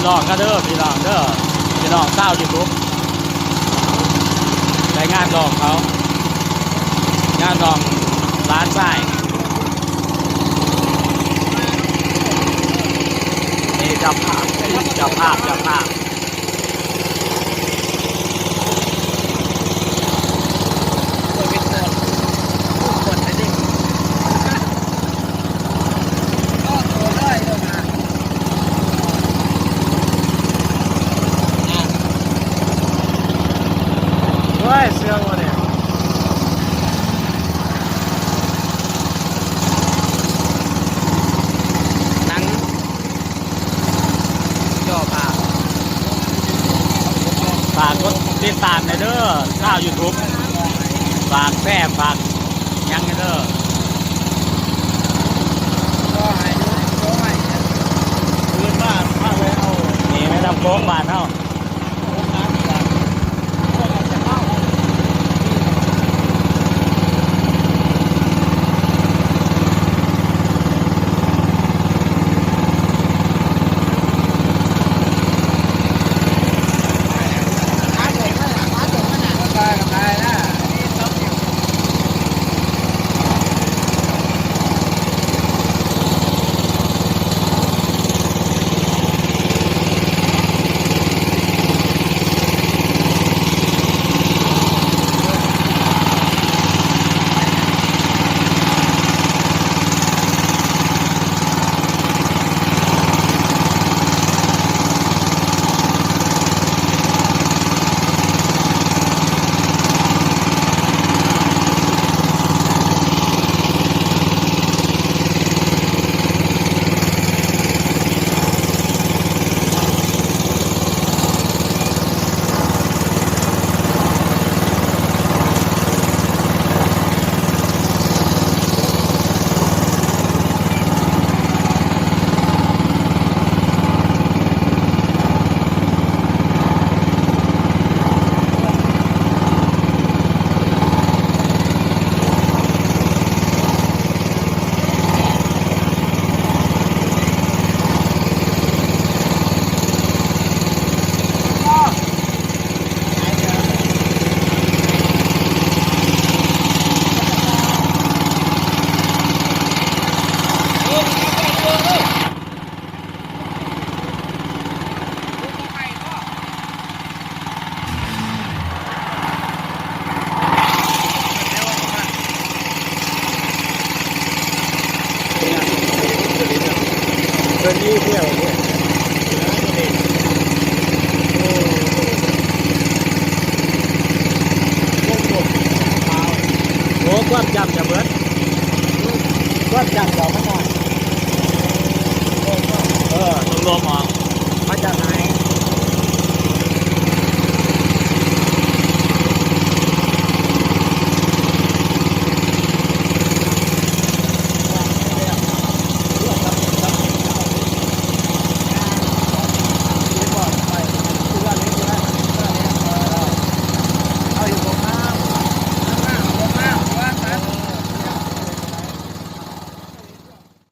น้องก็เด้อพี่น้องเด้อพี่น้องเศร้าอยู่ทุกรายงานดองเขางานดองร้านทรายนี่จับภาพจับภาพจับภาพเสื้อวันนี้นั่งจ่อผ่าฝากกดติดตามในเด้อข้าว YouTube ฝากแซ่บฝากยังในเด้อคืนบ้านพาไปเอานี่ไม่ทำโค้งบ้านเท่านี่เที่ยวเนี่ยโอ้ความจำจะเบิดความจำเราไม่ได้ต้องรวมออก